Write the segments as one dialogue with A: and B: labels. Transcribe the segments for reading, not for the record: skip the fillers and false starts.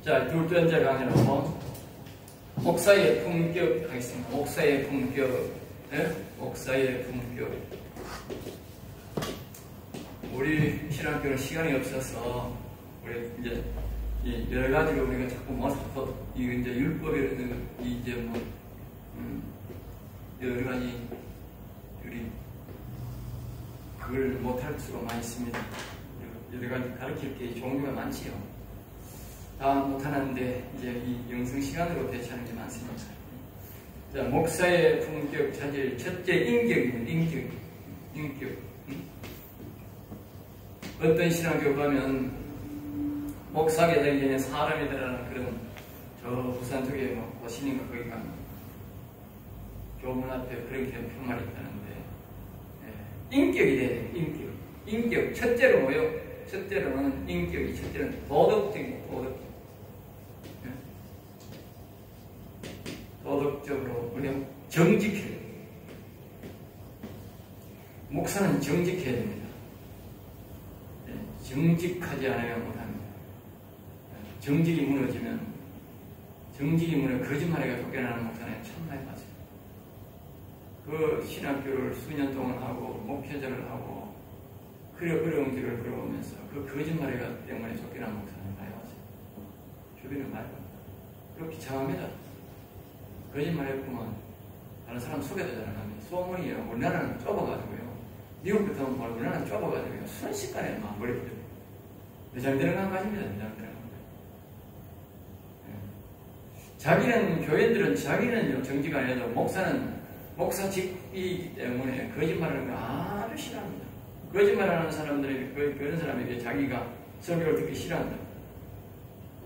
A: 자, 두 번째 강의는 목사의 품격 하겠습니다. 목사의 품격. 네? 목사의 품격. 우리 신학교는 시간이 없어서 우리 이제 여러 가지로 우리가 자꾸 못하고 이게 이제 율법이라든가 이제 뭐 여러 가지 우리 그걸 못할 수가 많이 있습니다. 여러 가지 가르칠 게 종류가 많지요. 다 못하는데 이제 이 영성 시간으로 대체하는 게 많습니다. 자, 목사의 품격 자질 첫째 인격입니다. 인격. 어떤 신학교 가면 목사게 되기 전에 사람이라는 그런 저 부산 쪽에 뭐 보시니까 거기 가면 교문 앞에 그렇게 편말이 있다는데 인격이 돼야 돼요. 인격 첫째로 뭐요? 첫째로는 인격이 첫째는 도덕적인 도덕. 도덕적으로 우리가 정직해야 돼요. 목사는 정직해야 됩니다. 정직하지 않으면 못합니다. 정직이 무너지면 거짓말에가 쫓겨나는 목사는 참 많이 봤어요. 그 신학교를 수년 동안 하고 목회자를 하고 어려운 길을 걸어오면서 그 거짓말에가 때문에 쫓겨나는 목사는 많이 봤어요. 주변에 많이 봤어요. 그렇게 비참합니다. 거짓말했구만 다른 사람 소개도 잘 안 합니다. 소문이에요. 우리나라는 좁아가지고요. 미국부터 보면 우리나라는 좁아가지고요. 순식간에 막 머리부터 내장되는 거 한 가지입니다. 내장되는 거. 자기는 교회들은 자기는 정지가 아니라도 목사 직이기 때문에 거짓말하는 거 아주 싫어합니다. 거짓말하는 사람들에게 그런 사람에게 자기가 설교를 듣기 싫어한다.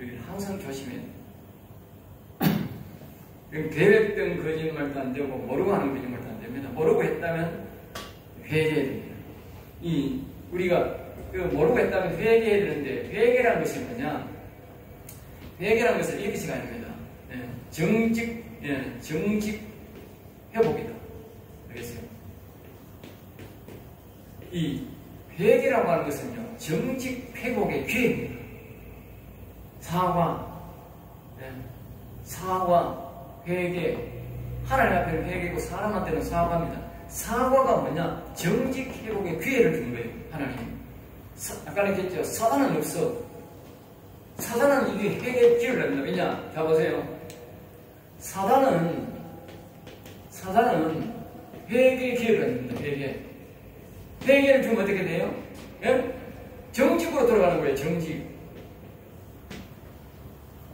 A: 여기 항상 조심해야 돼요. 계획된 거짓말도 안 되고 모르고 하는 거짓말도 안 됩니다. 모르고 했다면 회개해야 됩니다. 우리가 모르고 했다면 회개해야 되는데 회개라는 것이 뭐냐? 회개라는 것은 이렇게 생각합니다. 정직 회복이다. 알겠어요? 이 회개라고 하는 것은요, 정직 회복의 기회입니다. 사과, 회개. 하나님 앞에는 회개고 사람한테는 사과입니다. 사과가 뭐냐? 정직 회복의 기회를 준 거예요. 하나님. 아까 얘기했죠. 사단은 없어. 사단은 이게 회개의 기회를 냅니다. 왜냐? 자 보세요. 사단은 회개의 기회를 냅니다. 회개를 주면 어떻게 돼요? 예? 정직으로 돌아가는 거예요. 정직.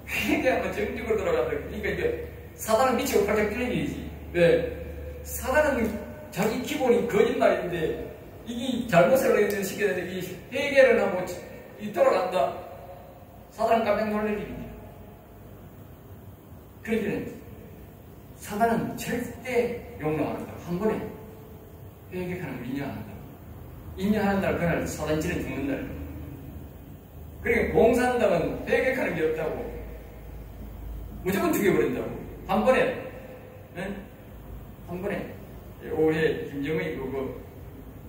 A: 회개하면 정직으로 돌아간다. 그러니까 이게 사단은 미치고 팔짝 뚫린 일이지. 왜? 사단은 자기 기본이 거짓말인데 이게 잘못을 시키는데 이 회개를 하고 돌아간다. 사단은 깜짝 놀랄 일입니다. 그러니까 사단은 절대 용납 안 한다고. 한 번에 회개하는 걸 인정 안 한다고. 인정하는 날 그날 사단질은 죽는 날. 그러니까 공산당은 회개하는 게 없다고. 무조건 죽여버린다고. 한 번에. 올해 김정은이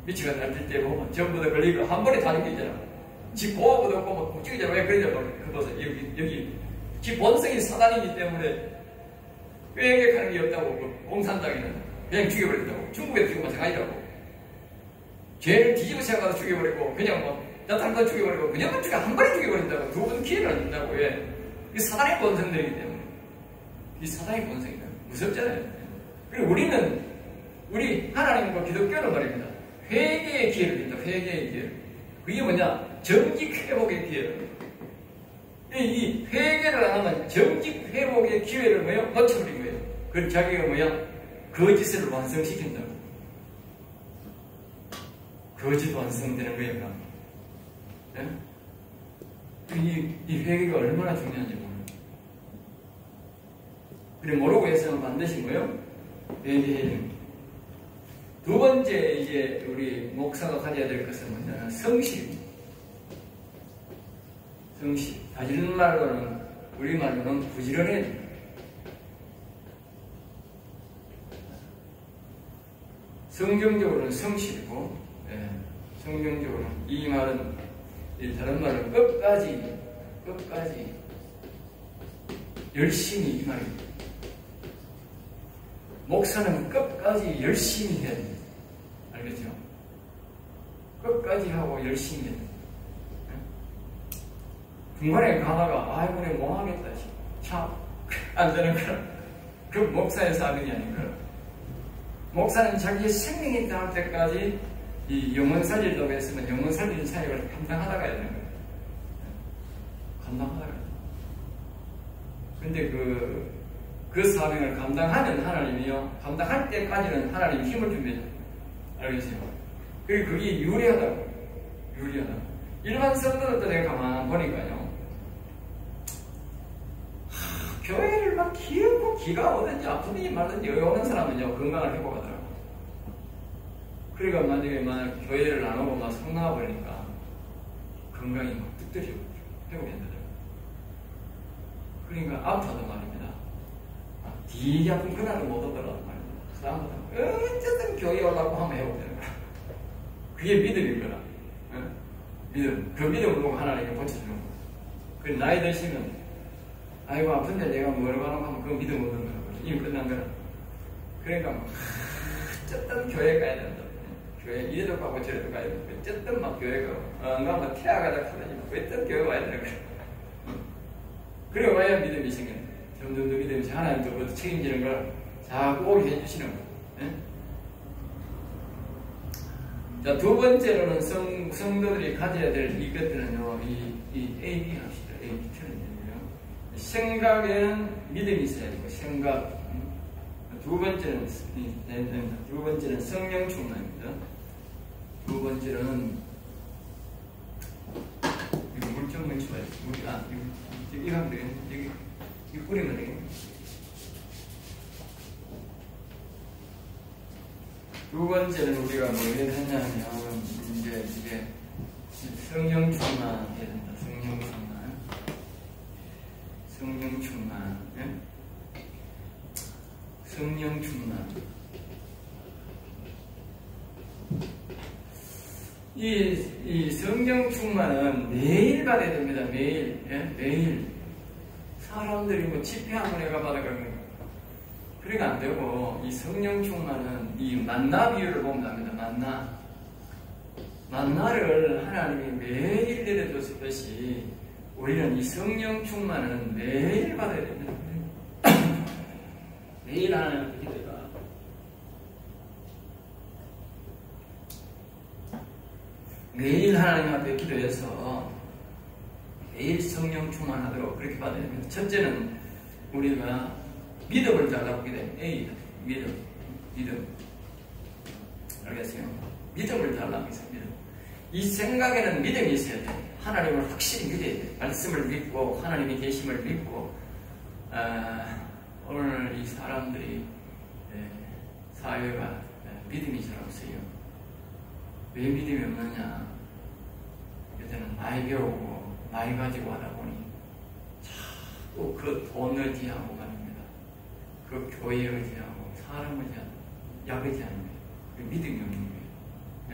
A: 미치가 날뛸 때 보면 전부 다 걸리고 한 번에 다 죽이잖아. 지 보호도 없고 막 죽이잖아. 왜 그러냐. 그것은 여기 지 본성이 사단이기 때문에 회개하는 게 없다고. 공산당에는 그냥 죽여버린다고. 중국에도 지금 마찬가지라고. 죄를 뒤집어 생각하고 죽여버리고 그냥 나타나서 죽여버리고 그냥 한 번에 죽여버린다고. 두 번 기회를 안 준다고. 왜? 이게 사단의 본성들이기 때문에. 이 사단의 본성이다. 무섭잖아요. 그리고 우리 하나님과 기독교는 말입니다. 회개의 기회를 준다. 회개의 기회. 그게 뭐냐? 정직 회복의 기회를. 이 회개를 안 하면 정직 회복의 기회를 놓쳐버린 거예요. 그래서 자기가 거짓을 완성시킨다고. 거짓 완성되는 거예요. 네? 이 회개가 얼마나 중요한지 모르요. 그래 모르고 해서는 반드시 회개해야 됩니다. 두 번째 이제 우리 목사가 가져야 될 것은 뭐냐? 성실입니다. 성실. 다른 말로는 우리말로는 부지런해야 됩니다. 성경적으로는 성실이고, 성경적으로는 이 말은 다른 말은 끝까지 열심히 이 말입니다. 목사는 끝까지 열심히 해야 됩니다. 알겠죠? 끝까지 하고 열심히 해야 됩니다. 중간에 가다가 아이고 내가 뭐 하겠다 참 안 되는 거라. 그 목사의 사명이 아닌가. 목사는 자기의 생명이 닿을 때까지 이 영혼 살리려고 했으면 영혼 살리는 사역을 감당하다가 해야 되는 거예요. 감당하다가. 근데 그 사명을 감당하는 하나님이요, 감당할 때까지는 하나님이 힘을 줍니다. 알겠어요? 그리고 그게 유리하다고. 유리하다고. 일반 성도들도 내가 가만 보니까요, 교회를 막 기어고 기가 오든지 아프든지 말든지 여기 오는 사람은요 건강을 회복하더라고. 그러니까 만약에 교회를 안 오고 막 성 나와버리니까 건강이 막 뚝뚝이 회복이 안 되더라고. 그러니까 아파도 말입니다. 되게 아픈 그날은 못 오더라도 말입니다. 그 다음부터 어쨌든 교회에 오려고 하면 회복되는 거야. 그게 믿음인 거라. 믿음. 그 믿음을 보고 하나님이 고쳐주는 거야. 그 나이 드시면 아이고 아픈데 내가 뭐라고 하면 그거 믿음 없는 거라고. 이미 끝난 거라. 그러니까 어쨌든 교회 가야 된다. 교회 이래도 가고 저래도 가야 된다. 어쨌든 막 교회 가고 막 태아가다 하더니 어쨌든 교회 와야 되는 거야. 그래 와야 믿음이 생기는 거야. 점점 더 믿음이 하나님도 책임지는 걸 자꾸 오게 해주시는 거야. 자, 두 번째로는 성도들이 가져야 될 이것들은요, 이 A, B 합시다. A, B 틀린데요. 생각에는 믿음이 있어야 되고, 생각. 두 번째는 성령 충만입니다. 두 번째는, 이거 물좀 뭉쳐봐요. 이거 하면 되겠네. 여기 뿌리면 되겠네. 두 번째는 우리가 뭘 해야 되냐면, 이제 이게 성령 충만 해야 된다. 성령 충만. 성령 충만. 네? 성령 충만. 이 성령 충만은 매일 받아야 됩니다. 매일. 예? 매일. 사람들이 뭐 집회 한번 해가 받아가는 거. 그러니까 안 되고, 이 성령 충만은 이 만나 비유를 보면 됩니다. 만나를 하나님이 매일 내려줬듯이 우리는 이 성령 충만은 매일 받아야 됩니다. 매일 하나님한테 기도해라. 매일 하나님 앞에 기도해서 매일 성령 충만하도록 그렇게 받아야 됩니다. 첫째는 우리가 믿음을 달라고 기도해요. A, 믿음. 알겠어요? 믿음을 달라고 했어요. 믿음. 이 생각에는 믿음이 있어야 돼요. 하나님을 확실히 믿어야 돼요. 말씀을 믿고 하나님의 계심을 믿고 오늘 이 사람들이 사회가 믿음이 잘 없어요. 왜 믿음이 없느냐? 요새는 많이 배우고 많이 가지고 하다 보니 자꾸 그 돈 의지하고 말입니다. 그 교회 의지하고 사람 의지하고 약 의지하는 거예요. 그 믿음이 없는 거예요. 네?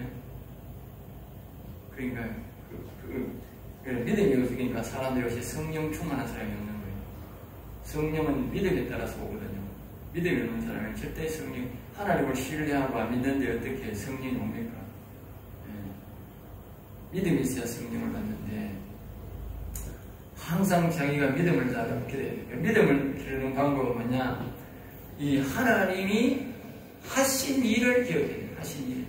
A: 그러니까 믿음이 없으니까 사람들이 역시 성령 충만한 사람이 없는 거예요. 성령은 믿음에 따라서 오거든요. 믿음이 없는 사람은 절대 성령, 하나님을 신뢰하고 안 믿는데 어떻게 성령이 옵니까? 믿음이 있어야 성령을 받는데 항상 자기가 믿음을 달라고 기도해야 돼요. 믿음을 기르는 방법은 뭐냐? 이 하나님이 하신 일을 기억해야 돼요. 하신 일.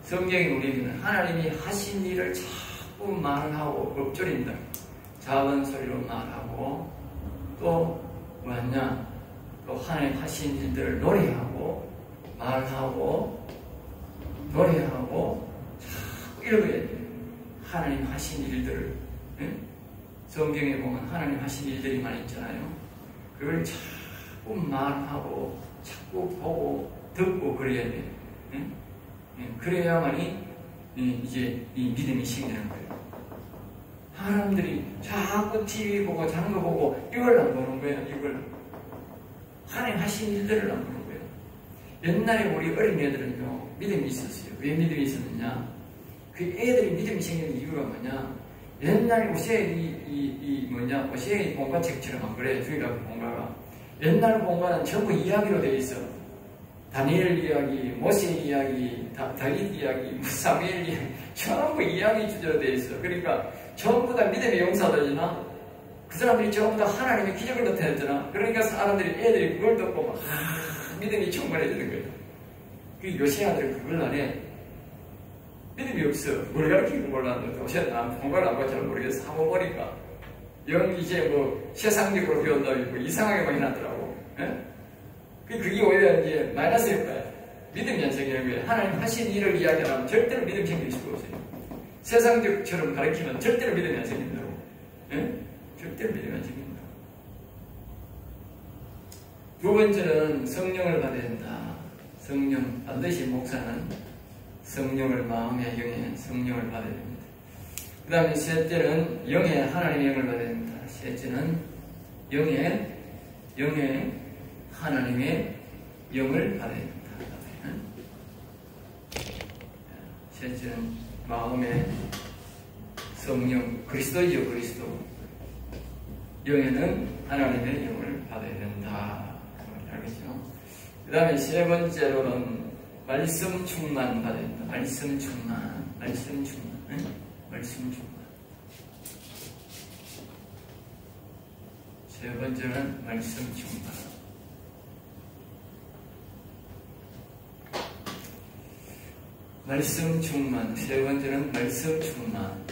A: 성경에 우리는 하나님이 하신 일을 자꾸 말하고 읊조린다. 작은 소리로 말하고 또 뭐냐? 또 하나님 하신 일들을 노래하고 말하고 노래하고 자꾸 읽어야 돼요. 하나님 하신 일들을. 성경에 보면 하나님 하신 일들이 많이 있잖아요. 그걸 자꾸 말하고 자꾸 보고 듣고 그래야 돼요. 그래야만이 이제 이 믿음이 생기는 거예요. 사람들이 자꾸 TV 보고 장거 보고 이걸 안 보는 거예요. 이걸 하나님 하신 일들을 안 보는 거예요. 옛날에 우리 어린애들은요 믿음이 있었어요. 왜 믿음이 있었느냐? 그 애들이 믿음이 생기는 이유가 뭐냐? 옛날 오시에이 본가책처럼 안 그래, 주일학 본가가. 옛날 본가는 전부 이야기로 되어 있어. 다니엘 이야기, 모세 이야기, 다윗 이야기, 사무엘 이야기, 전부 이야기 주제로 되어 있어. 그러니까 전부 다 믿음의 용사들이나 그 사람들이 전부 다 하나님의 기적을 나타냈잖아. 그러니까 사람들이, 애들이 그걸 듣고 막 믿음이 충만해지는 거야. 그 요시아들이 그걸 안 해. 믿음이 없어. 뭘 가르치는 몰랐는데, 요시아는 본가를 안 봐서 잘 모르겠어. 한번 보니까 이제 세상적으로 배운다고 이상하게 많이 나더라고. 예? 그게 오히려 이제 마이너스일 거야. 믿음 연생이라는 거예요. 하나님 하신 일을 이야기하면 절대로 믿음 생길 수가 없어요. 세상적처럼 가르치면 절대로 믿음이 안 생긴다고. 예? 절대로 믿음이 안 생긴다. 두 번째는 성령을 받아야 된다. 성령, 반드시 목사는 성령을 마음에, 영에 성령을 받아야 됩니다. 그 다음에 셋째는 영에 하나님의 영을 받아야 됩니다. 셋째는 영에 하나님의 영을 받아야 됩니다. 셋째는 마음에 성령, 그리스도이죠, 그리스도. 영에는 하나님의 영을 받아야 된다. 알겠죠? 그 다음에 세 번째로는 말씀 충만 받아야 된다. 말씀 충만. 세 번째는 말씀 충만. 말씀 충만. 세 번째는 말씀 충만.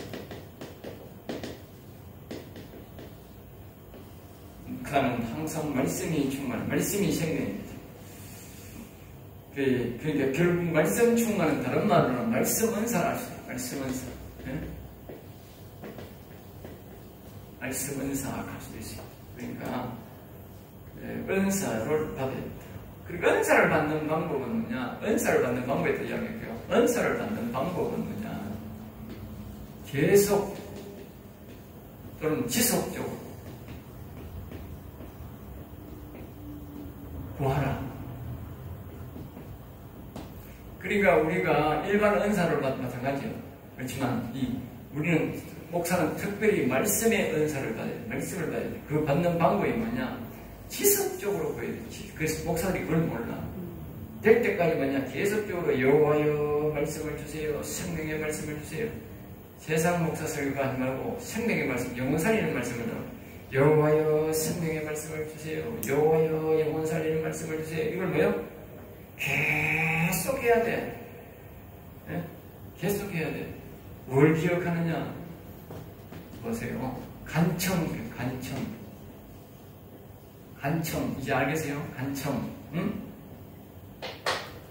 A: 그는 항상 말씀이 충만. 말씀이 생명입니다. 그러니까 결국 말씀 충만은 다른 말로는 말씀 은사를 할 수 있어요. 말씀 은사. 네? 말씀 은사가 할 수도 있어요. 그러니까 은사를 받아야 됩니다. 그리고 은사를 받는 방법은 뭐냐? 은사를 받는 방법에 대해 이야기할게요. 은사를 받는 방법은 뭐냐? 계속 또는 지속적으로 구하라. 그러니까 우리가 일반 은사를 마찬가지예요. 그렇지만 우리는 목사는 특별히 말씀의 은사를 받아야 돼. 말씀을 받아야 돼. 그 받는 방법이 뭐냐? 지속적으로 보여야 돼. 그래서 목사들이 그걸 몰라. 될 때까지 뭐냐? 계속적으로 여호와여 말씀을 주세요. 생명의 말씀을 주세요. 세상 목사 설교하지 말고 생명의 말씀, 영혼 살리는 말씀을 하라고. 여호와여 생명의 말씀을 주세요. 여호와여 영혼 살리는 말씀을 주세요. 이걸 뭐요? 계속 해야 돼. 네? 계속 해야 돼. 뭘 기억하느냐? 보세요. 간청. 이제 알겠어요? 간청. 응?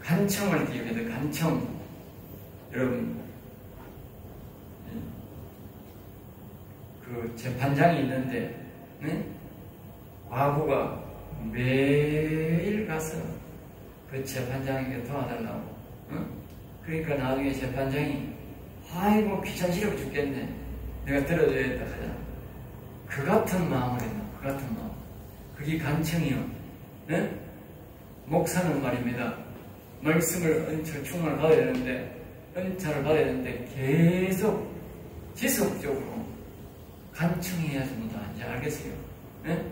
A: 간청을 기억해야 돼. 간청. 여러분, 그 재판장이 있는데, 응? 과부가 매일 가서 그 재판장에게 도와달라고. 응? 그러니까 나중에 재판장이 아이고 귀찮시려고 죽겠네. 내가 들어줘야겠다 하잖아. 그 같은 마음을 했나. 그 같은 마음. 그게 간청이요. 네? 목사는 말입니다. 말씀을 은총 충만을 받아야 되는데 은차를 받아야 되는데 계속 지속적으로 간청해야 된다. 이제 알겠어요? 네?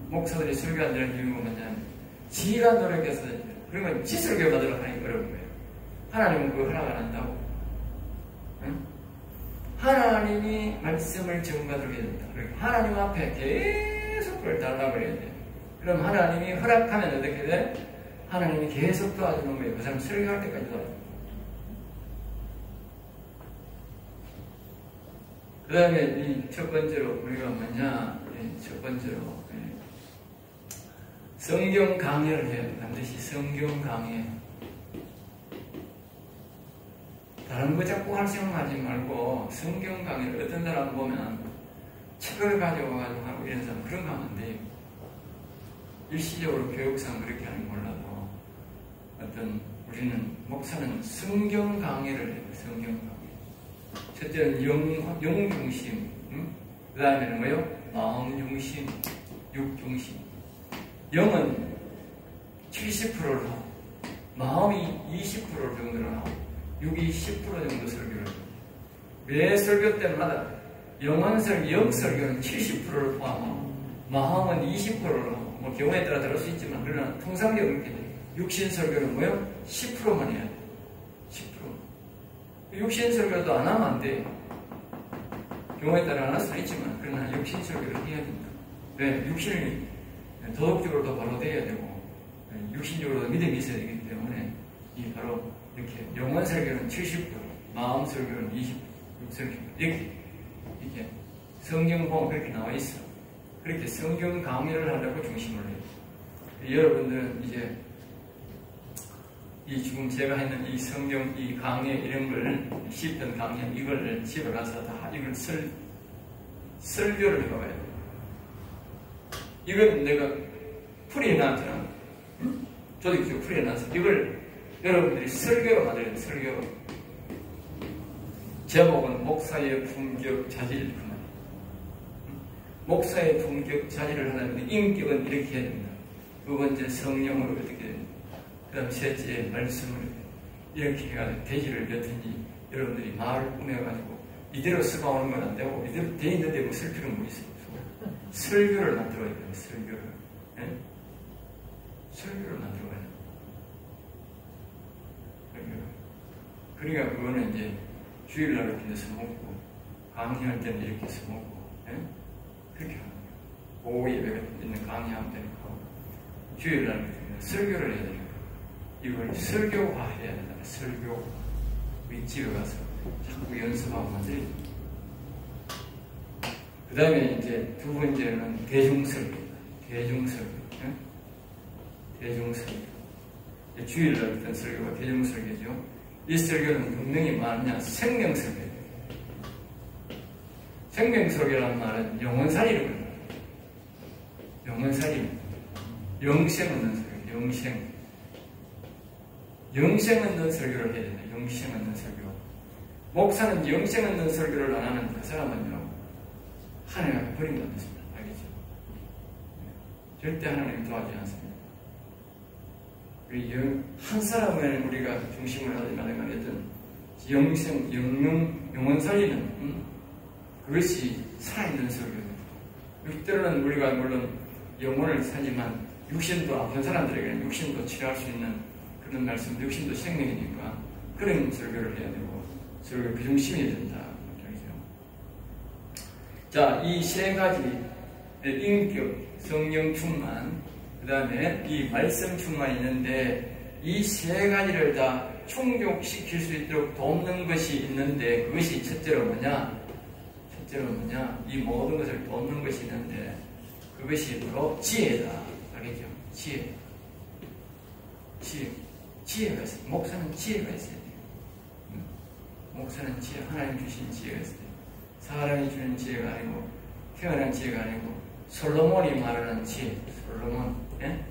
A: 목사들이 설교 안 되는 이유가 뭐냐면 지가 노력해서 그러면 지설교 받으러 가기 어려운 거예요. 하나님은 그거 허락 안 한다고. 응? 하나님이 말씀을 전가하게 된다. 하나님 앞에 계속 그걸 달라고 해야 돼. 그럼 하나님이 허락하면 어떻게 돼? 하나님이 계속 도와주는 거예요. 그 사람 설교할 때까지 도와줘. 그 다음에 이 첫 번째로 우리가 뭐냐? 첫 번째로 성경 강의를 해야 돼. 반드시 성경 강의. 다른 거 자꾸 할 생각하지 말고 성경 강의를 어떤 사람 보면 책을 가져와가지고 하고 이런 사람 그런 거 하면 안 돼요. 일시적으로 교육상 그렇게 하는 몰라도 어떤 우리는 목사는 성경 강의를 해요. 성경 강의. 첫째는 영 중심, 그 다음에는 뭐요? 마음 중심, 육 중심. 영은 70%를 하고 마음이 20% 정도를 하고 육이 10% 정도 설교를 해요. 매 설교 때마다 영원설, 영설교는 70%를 포함하고 마음은 20%를 하고 뭐 경우에 따라 다를 수 있지만 그러나 통상적으로 그렇게 돼요. 육신설교는 뭐요? 10%만 해야 돼요. 10%. 육신설교도 안 하면 안 돼요. 경우에 따라 안 할 수는 있지만 그러나 육신설교를 해야 됩니다. 왜? 육신이 도덕적으로도 바로 돼야 되고 육신적으로도 믿음이 있어야 되기 때문에 이 바로 이렇게 영원설교는 70%, 마음설교는 26설교 이렇게 성경 보면 그렇게 나와 있어. 그렇게 성경 강의를 하려고 중심을 해요. 여러분들은 이제 이 지금 제가 했는 이 성경 이 강의 이런 걸 시편 강의 이걸 집에 가서 다 이걸 설교를 해봐야 돼요. 이건 내가 풀이해놨잖아. 저도 이렇게 풀이해놨어. 이걸 여러분들이 설교로 만들어야 돼요. 설교로. 제목은 목사의 품격 자질 그만. 목사의 품격 자질을 하려면 인격은 이렇게 해야 됩니다. 두 번째 성령으로 어떻게 됩니다. 그 다음 셋째 말씀을 이렇게 해가지고 돼지를 뱉으니 여러분들이 말을 꾸며가지고 이대로 쓰가오는 건 안 되고 이대로 돼 있는데 뭐 쓸 필요는 뭐 있어요. 설교를 만들어야 돼요. 설교를. 네? 설교를 만들어야 돼요. 그러니까 그거는 이제 주일날 이렇게 써먹고 강의할 때는 이렇게 써먹고 네? 그렇게 하는 거예요. 오후 예배가 있는 강의하면 되니까 주일날 이렇게 설교를 해야 되니까 이걸 설교화해야 된다. 설교. 우리 집에 가서 자꾸 연습하고 만들어야 됩니다. 그 다음에 이제 두 번째는 대중설교입니다. 대중설교. 네? 대중설교. 주일날 했던 설교가 대중설교죠. 이 설교는 분명히 뭐냐? 생명설교예요. 생명설교라는 말은 영원살이를 말해요. 영원살이. 영생 얻는 설교. 영생. 영생 얻는 설교를 해야 된다. 영생 얻는 설교. 목사는 영생 얻는 설교를 안 하는 그 사람은요, 하나님 버림받는 것입니다. 알겠죠? 절대 하나님 도와주지 않습니다. 한 사람을 우리가 중심을 하든 말든 영생, 영원 살리는 그것이 살아있는 설교입니다. 때로는 우리가 물론 영혼을 살지만 육신도 아픈 사람들에게는 육신도 치료할 수 있는 그런 말씀, 육신도 생명이니까 그런 설교를 해야 되고 설교 그 중심이 된다. 자, 이 세 가지 인격, 성령 충만, 그 다음에 이 말씀 충만이 있는데 이 세 가지를 다 충족시킬 수 있도록 돕는 것이 있는데 그것이 첫째로 뭐냐? 이 모든 것을 돕는 것이 있는데 그것이 바로 지혜다. 알겠죠? 지혜가 있어요. 목사는 지혜가 있어야 돼요. 목사는 지혜, 하나님 주신 지혜가 있어요. 사람이 주는 지혜가 아니고 태어난 지혜가 아니고 솔로몬이 말하는 지혜, 솔로몬. 예?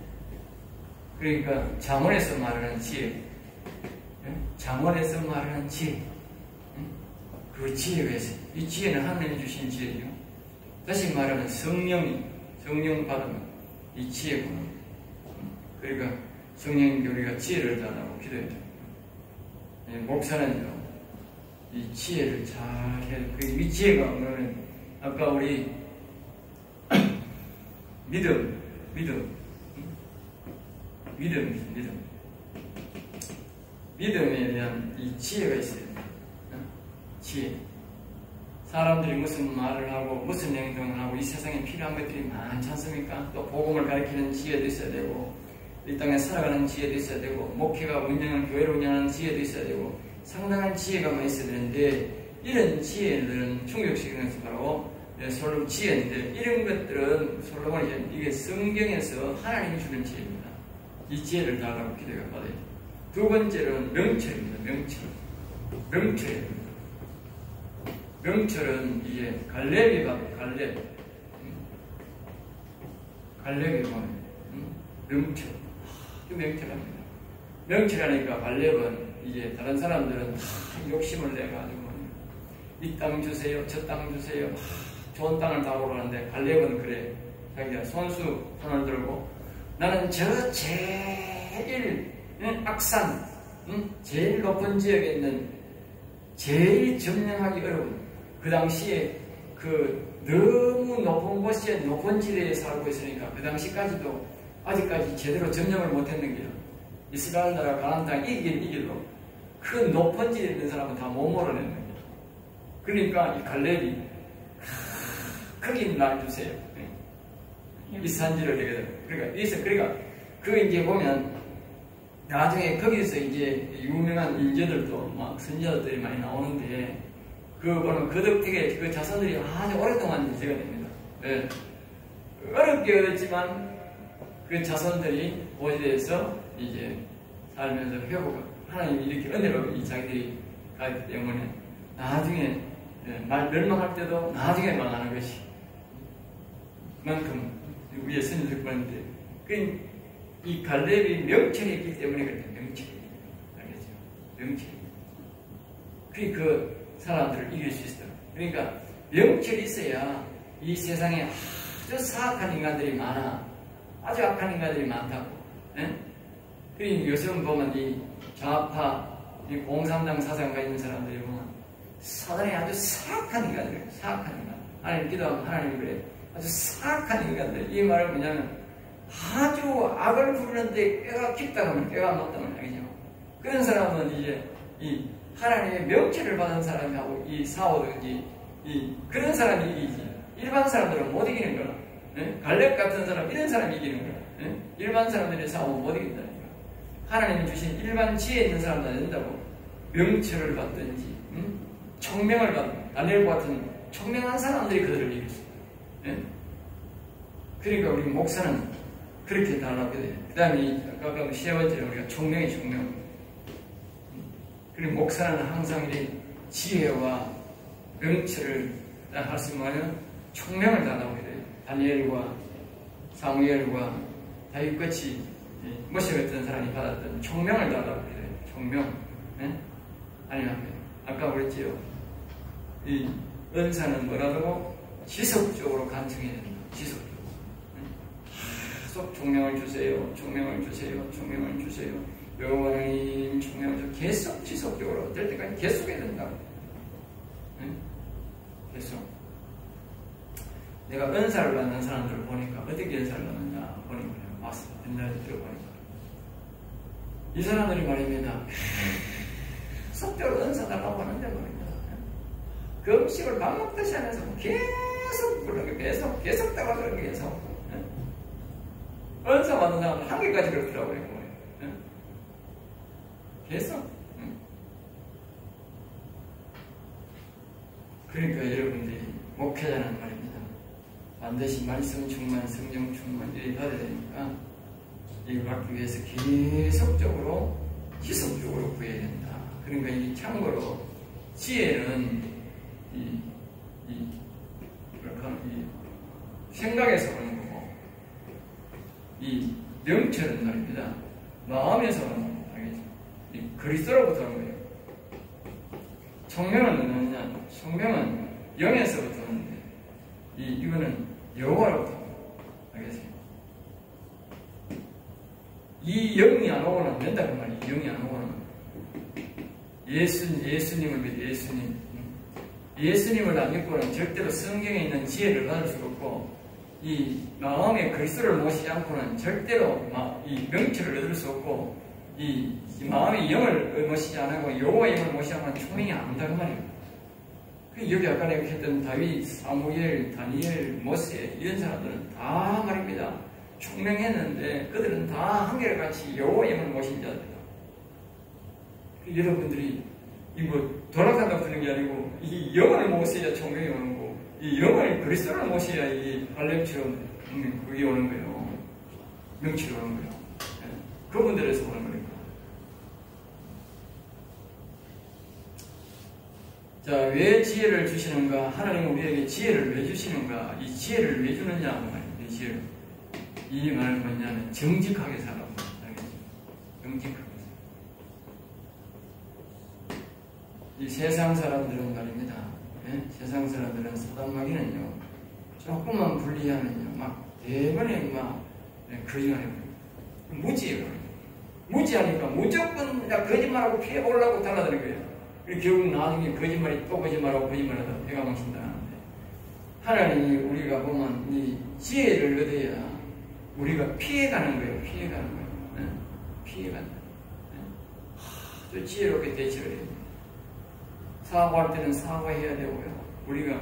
A: 그러니까 잠언에서 말하는 지혜, 예? 잠언에서 말하는 지혜, 그 지혜가 있어요. 이 지혜는 하나님이 주신 지혜죠. 다시 말하면 성령 받으면 이 지혜구나. 그러니까 성령님께 우리가 지혜를 달라고 기도해야 돼요. 예, 목사는요, 이 지혜를 잘 해야 돼요. 이 지혜가 뭐냐면 아까 우리 믿음에 대한 이 지혜가 있어요. 지혜. 사람들이 무슨 말을 하고 무슨 행동을 하고 이 세상에 필요한 것들이 많지 않습니까? 또 복음을 가르치는 지혜도 있어야 되고 이 땅에 살아가는 지혜도 있어야 되고 목회가 운영하는 교회를 운영하는 지혜도 있어야 되고 상당한 지혜가 많이 있어야 되는데 이런 지혜들은 충족시키는 것이 바로 솔로몬 지혜인데 이런 것들은 솔로몬이 이게 성경에서 하나님이 주는 지혜입니다. 이 지혜를 달라고 기도가 받아요. 두 번째는 명철입니다. 명철은 이게 갈렙이 받고 갈렙이 보면 명철. 명철합니다. 명철하니까 갈렙은 이제 다른 사람들은 다 욕심을 내가지고 이 땅 주세요, 저 땅 주세요. 좋은 땅을 다 보러 가는데 갈렙은 그래. 자기가 손을 들고 나는 저 제일 악산, 제일 높은 지역에 있는 제일 점령하기 어려운 그 당시에 그 너무 높은 곳에 높은 지대에 살고 있으니까 그 당시까지도 아직까지 제대로 점령을 못했는 게 이스라엘 나라 가나안 땅 이길로 그 높은 지대에 있는 사람은 다 못 몰아내는 거예요. 그러니까 이 갈렙이 거기 놔주세요. 이 산지를 되거든. 그러니까 그 이제 보면 나중에 거기서 이제 유명한 인재들도 막 선지자들이 많이 나오는데 그 보면 그 덕택에 그 자손들이 아주 오랫동안 유지가 됩니다. 네. 어렵게 어렵지만 그 자손들이 고지대에서 이제 살면서 회복 하나님이 이렇게 은혜로 이 자기들이 가기 때문에 나중에 멸망할 때도 나중에 망하는 것이 만큼 위에 선지자들 보는데 이 갈렙이 명철이 있기 때문에 그렇게 명철이 알겠죠? 명철이 그 사람들을 이길 수 있어요. 그러니까 명철이 있어야 이 세상에 아주 사악한 인간들이 많아. 아주 악한 인간들이 많다고. 예? 그러니까 요즘 보면 이 좌파, 이 공산당 사상 가진 사람들이 보면 사단이 아주 사악한 인간들, 사악한 인간. 하나님 기도하면 하나님 그래. 아주 사악한 인간들. 이 말은 뭐냐면 아주 악을 부르는데 꾀가 깊다 하면 꾀가 높다는 얘기죠. 그런 사람은 이제 이 하나님의 명철을 받은 사람하고 이 싸우든지 그런 사람이 이기지. 일반 사람들은 못 이기는 거라. 예? 갈렙 같은 사람 이런 사람이 이기는 거라. 예? 일반 사람들이 싸우면 못 이긴다는 거야. 하나님이 주신 일반 지혜 있는 사람도 안 된다고. 명철을 받든지 총명을 받든 다니엘과 같은 총명한 사람들이 그들을 이길 수 있다. 예? 그러니까 우리 목사는 그렇게 달라고 돼요. 그 다음에 아까 세 번째로 우리가 총명. 그리고 목사는 항상 이 지혜와 명철을 할 수 있는 총명을 달라고 돼요. 다니엘과 사무엘과 다윗같이 모세 같은 사람이 받았던 총명을 달라고 해요. 총명. 예? 아니면 아까 그랬지요. 이 은사는 뭐라고 지속적으로 간청해야 된다. 지속적으로. 계속 총명을 주세요. 총명을 주세요. 총명을 주세요. 여호와 하나님 총명을 계속 지속적으로 될 때까지 계속 해야 된다. 응? 계속. 내가 은사를 받는 사람들을 보니까 어떻게 은사를 받느냐 보니까 와서 옛날에 들어보니까 이 사람들이 말입니다. 속적으로 은사 달라고 하는데 말입니다. 그 음식을 밥 먹듯이 하면서 계속 부르게 계속 따라가는 게 계속. 은사 받는 사람은 한계까지 그렇더라고요. 계속. 그러니까 여러분들이 목회자는 말입니다. 반드시 말씀 충만, 성령 충만 이렇게 받아야 되니까 이걸 받기 위해서 계속적으로 지속적으로 구해야 된다. 그러니까 이 참고로 지혜는 이 생각에서 오는 거고 이 명철은 말입니다. 마음에서 오는 겁니다. 알겠죠? 이 그리스도로부터 오는 거예요. 총명은 뭐냐면 총명은 영에서부터 오는데 이거는 여호와로부터 오는 거예요. 알겠어요? 이 영이 안 오고는 안 된다 그 말이에요. 영이 안 오고는 예수님을 믿어. 예수님을 안 믿고는 절대로 성경에 있는 지혜를 받을 수가 없고 이 마음에 그리스도를 모시지 않고는 절대로 이 명철을 얻을 수 없고 이 마음의 영을 모시지 않고 여호와의 영을 모시지 않고는 총명이 안 된다 그 말이에요. 여기 아까 내가 했던 다윗, 사무엘, 다니엘, 모세 이런 사람들은 다 말입니다. 총명했는데 그들은 다 한결같이 여호와의 영을 모신 자들이다. 여러분들이 돌아간다고 하는 게 아니고 이 영을 모셔야 총명이 오는 거고 이 영을 그리스도를 모셔야 이 갈렙처럼 그게 오는 거예요. 명치가 오는 거예요. 그분들에서 오는 거니까. 자, 왜 지혜를 주시는가? 하나님은 우리에게 지혜를 왜 주시는가? 이 지혜를 왜 주느냐? 이 지혜를. 이 말은 뭐냐면 정직하게 살아라. 알겠죠? 정직하게. 이 세상 사람들은 말입니다. 예? 세상 사람들은 사단마귀는요, 조금만 불리하면요, 막 대번에 막 거짓말해요. 무지해요. 무지하니까 무조건 거짓말하고 피해보려고 달라드는 거예요. 결국 나중에 거짓말이 또 거짓말하고 거짓말하다 배가 망친다는데, 하나님이 우리가 보면 이 지혜를 얻어야 우리가 피해가는 거예요. 피해가는 거예요. 네? 피해간다. 네? 아주 지혜롭게 대처를 해야 됩니다. 사과할 때는 사과해야 되고요. 우리가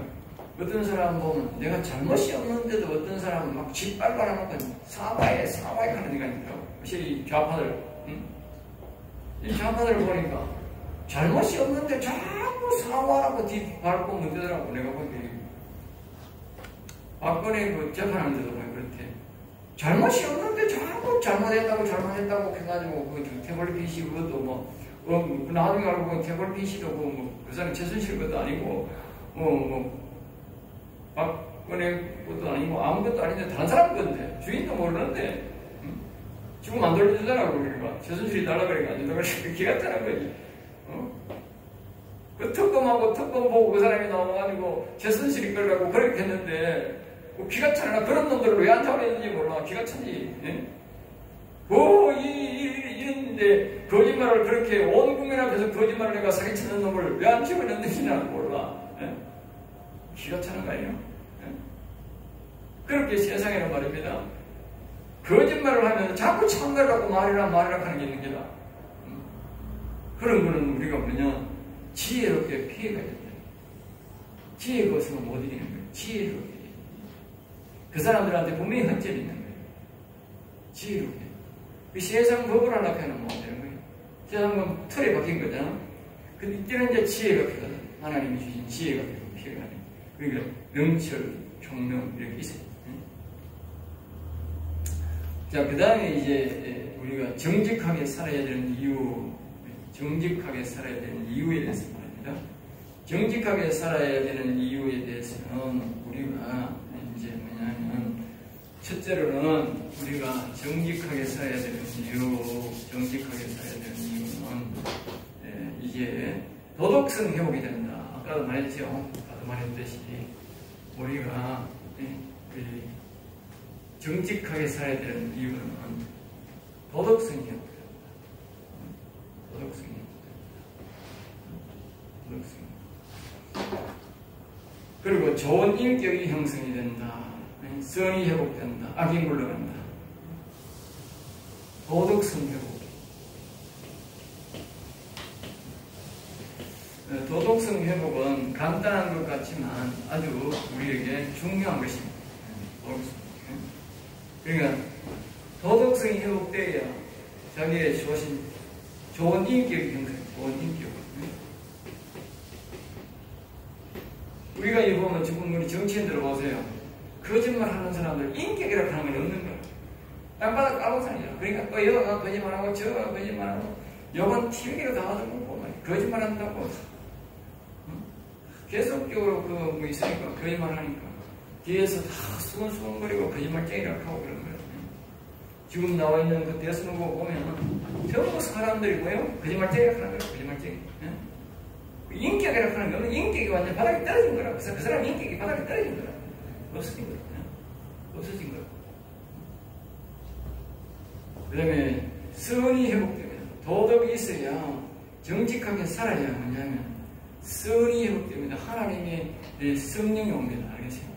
A: 어떤 사람 보면 내가 잘못이 없는데도 어떤 사람은 막 짓밟아놓고 사과해 하는 데가 있더라고. 이 좌파들, 이 좌파들을 보니까 잘못이 없는데 자꾸 사과하라고 뒤밟고 문대더라고. 내가 보기에 박근혜 그 재판하는 데도 보면 그렇대. 잘못이 없는데 자꾸 잘못했다고 해가지고 그 태블릿 PC 그것도 나중에 알고 보면 태블릿 PC도 그 사람 최순실 것도 아니고 박근혜 것도 아니고 아무것도 아닌데 다른 사람 건데 주인도 모르는데 지금 만들어주잖아. 그러니까 최순실이 달라 그러니까 안 된다고 기가 차는 거지. 그 특검하고 특검 보고 그 사람이 나와가지고 최순실이 걸 갖고 그렇게 했는데 기가 차나 그런 놈들을 왜 안 잡아냈는지 몰라. 기가 차지. 예? 이런데 거짓말을 그렇게 온 국민 앞에서 거짓말을 내가 사기치는 놈을 왜 안 집어넣는지 나는 몰라. 예? 기가 차는 거 아니에요? 예? 그렇게 세상에는 말입니다. 거짓말을 하면 자꾸 참말하고 말이라 하는 게 있는 게다. 그런 거는 우리가 뭐냐? 지혜롭게 피해가야 된다. 지혜가 없으면 못 이기는 거예요. 지혜롭게. 그 사람들한테 분명히 허점이 있는 거예요. 지혜롭게. 그 세상 법을 하려고 하면 못 되는 거예요. 세상 법 틀에 박힌 거잖아. 근데 이때는 이제 지혜가 필요하다. 하나님이 주신 지혜가 필요하다. 그러니까 명철, 총명 이렇게 있어요. 자, 그 다음에 이제 우리가 정직하게 살아야 되는 이유, 정직하게 살아야 되는 이유에 대해서 말입니다. 정직하게 살아야 되는 이유에 대해서는 우리가 이제 뭐냐면, 첫째로는 우리가 정직하게 살아야 되는 정직하게 살아야 되는 이유는 이제 도덕성 회복이 된다. 아까도 말했죠. 아까도 말했듯이 우리가 정직하게 살아야 되는 이유는 도덕성이 회복된다. 도덕성이 그리고 좋은 인격이 형성이 된다. 선이 회복된다. 악이 물러간다. 도덕성 회복. 도덕성 회복은 간단한 것 같지만 아주 우리에게 중요한 것입니다. 그러니까 도덕성이 회복되어야 자기의 좋은 인격이 형성, 좋은 인격. 우리가 이 보면 지금 우리 정치인들 보세요. 거짓말 하는 사람들 인격이라고 하는 건 없는 거야. 땅바닥 까고산이야. 그러니까 또 여가 거짓말하고 저가 거짓말하고 여건 TV로 다 하더라고. 거짓말 한다고 계속적으로 뭐 있으니까 거짓말 하니까 뒤에서 다 수근수근거리고 거짓말쟁이라고 하고 그런 거야. 지금 나와 있는 그 대선 후보 보면 전부 사람들이 뭐예요? 거짓말쟁이라고 하는 거야. 거짓말쟁이. 인격이라고 하는 거는 인격이 완전 바닥에 떨어진 거라. 그래서 그 사람 인격이 바닥에 떨어진 거라. 없어진 거라. 없어진 거라. 그 다음에 선이 회복됩니다. 도덕이 있어야 정직하게 살아야 뭐냐면 선이 회복됩니다. 하나님의 성령이 옵니다. 알겠어요?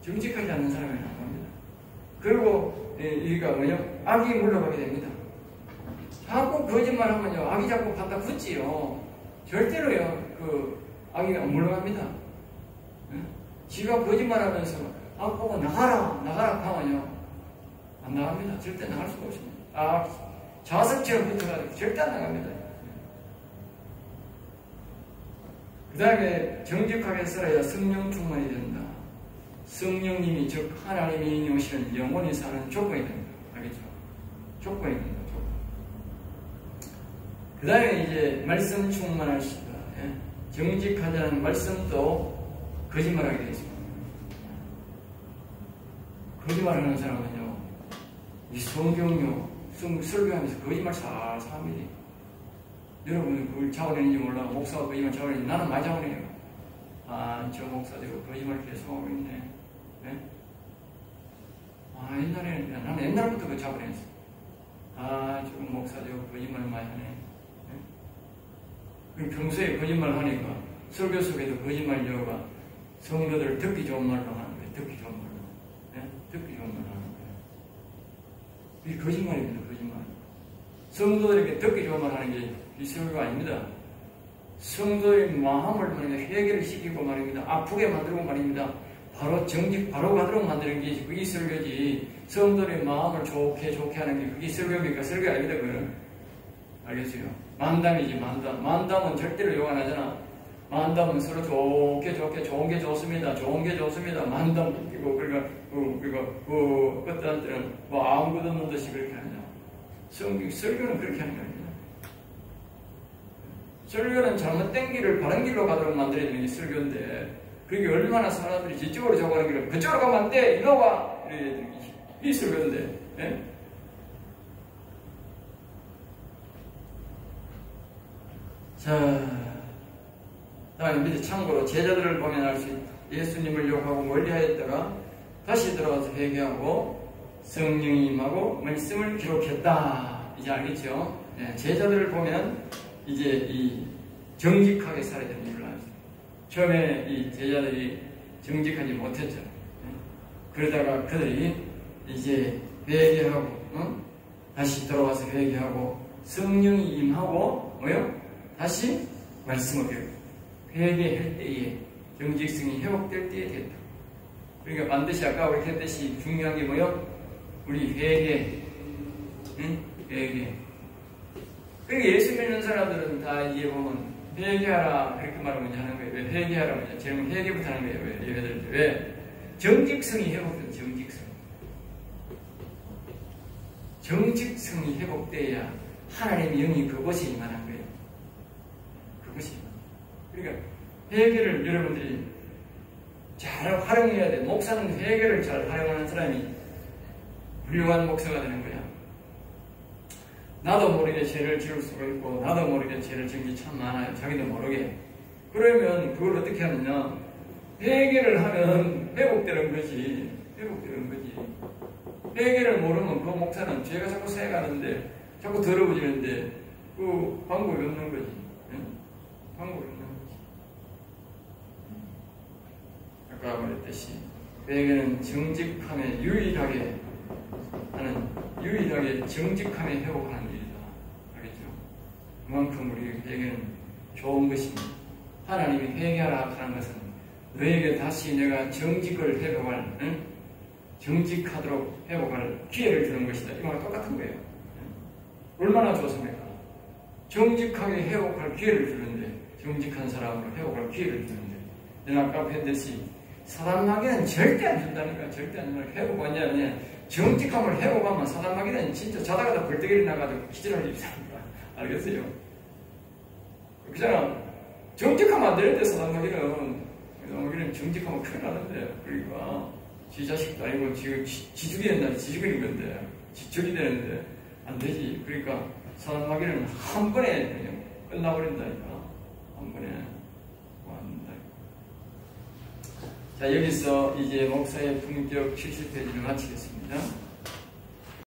A: 정직하지 않는 사람은 안 옵니다. 그리고 이가 뭐냐? 악이 물러가게 됩니다. 자꾸 거짓말하면요, 악이 자꾸 갖다 붙지요. 절대로요, 악이 안 물러갑니다. 지가 거짓말하면서 악 보고 나가라 하면요, 안 나갑니다. 절대 나갈 수가 없습니다. 자석처럼 붙어가지고 절대 안 나갑니다. 그 다음에 정직하게 살아야 성령 충만이 된다. 성령님이 즉 하나님이 오시는 영원히 사는 조건이 된다. 알겠죠? 조건이 된다. 조건. 그 다음에 이제 말씀 충만하시다. 정직하자는 말씀도 거짓말하게 되어 있습니다. 거짓말하는 사람은요, 이 성경요, 설교하면서 거짓말 살살 합니다. 여러분 그걸 잡아내는지 몰라. 목사가 거짓말 잡아내는지 나는 많이 잡아내요. 저 목사대로 거짓말 계속하고 있네. 네? 나는 옛날부터 그거 잡아냈어. 저건 목사대로 거짓말 많이 하네. 네? 평소에 거짓말 하니까 설교 속에도 거짓말 여가 성도들 듣기 좋은 말로 하는 거예요. 듣기 좋은 말로. 네? 듣기 좋은 말로 하는 거예요. 이게 거짓말입니다. 거짓말. 성도들에게 듣기 좋은 말 하는 게 이 설교가 아닙니다. 성도의 마음을 말입니다. 회개를 시키고 말입니다. 아프게 만들고 말입니다. 바로 정직, 바로 가도록 만드는 게 그게 설교지. 성도의 마음을 좋게 하는 게 그게 설교입니까? 설교 아닙니다. 그거는. 알겠어요? 만담이지, 만담. 만담은 절대로 욕 안 하잖아. 만담은 서로 좋은 게 좋습니다. 좋은 게 좋습니다. 만담 웃기고, 어떤 때는 아무것도 없는 듯이 그렇게 하냐. 설교는 그렇게 하는 거예요. 설교는 잘못된 길을 바른 길로 가도록 만들어야 되는 게 설교인데, 그게 얼마나 사람들이 저쪽으로 저가는 길을 그쪽으로 가면 안 돼! 이리 와! 이 설교인데, 예? 자, 다음에 밑에 참고로 제자들을 보면 알 수 있다. 예수님을 욕하고 멀리하였다가 다시 들어와서 회개하고 성령이 임하고 말씀을 기록했다. 이제 알겠죠? 네, 제자들을 보면 이제 이 정직하게 살아야 되는 이유를 알았어요. 처음에 이 제자들이 정직하지 못했죠. 그러다가 그들이 이제 회개하고 다시 돌아와서 회개하고 성령이 임하고 뭐요? 다시 말씀을 배우고 회개할 때에 정직성이 회복될 때에 됐다. 그러니까 반드시 아까 우리 했듯이 중요한 게 뭐요? 우리 회개. 회개. 그러니까 예수 믿는 사람들은 다 이제 보면 회개하라 그렇게 말하면 하는 거예요. 왜 회개하라 하면 제일 회개부터 하는 거예요. 왜? 예배드릴 때. 왜? 정직성이 회복된 정직성. 정직성이 회복돼야 하나님의 영이 그곳에 임하는 거예요. 그것이. 그러니까 회개를 여러분들이 잘 활용해야 돼. 목사는 회개를 잘 활용하는 사람이 훌륭한 목사가 되는 거야. 나도 모르게 죄를 지을 수가 있고 나도 모르게 죄를 지은 게 참 많아요. 자기도 모르게. 그러면 그걸 어떻게 하느냐. 회개를 하면 회복되는 거지. 회복되는 거지. 회개를 모르면 그 목사는 죄가 자꾸 새가는데 자꾸 더러워지는데 그 방법이 없는 거지. 방법이 없는 거지. 아까 말했듯이 회개는 정직함에 유일하게 정직함에 회복하는 일이다. 알겠죠? 그만큼 우리 회개는 좋은 것입니다. 하나님이 회개하라 하는 것은 너에게 다시 내가 정직을 회복할, 정직하도록 회복할 기회를 주는 것이다. 이 말과 똑같은 거예요. 얼마나 좋습니까? 정직하게 회복할 기회를 주는데, 정직한 사람으로 회복할 기회를 주는데, 내가 아까 했듯이 사단마귀는 절대 안 준다니까. 절대 안 준다니까. 회복 완전히 정직함을 회복하면 사단마귀는 진짜 자다가다 벌떡이 나가지고 기절할 입사합니다. 알겠어요? 그잖아. 정직하면 안 되는데 사단마귀는 정직하면 큰일 나는데. 그러니까 지 자식도 아니고 지죽이 된다. 지죽이 건데 지죽이 되는데 안 되지. 그러니까 사단마귀는 한 번에 그냥 끝나버린다니까. 한 번에 완다. 자, 여기서 이제 목사의 품격 70페이지를 마치겠습니다.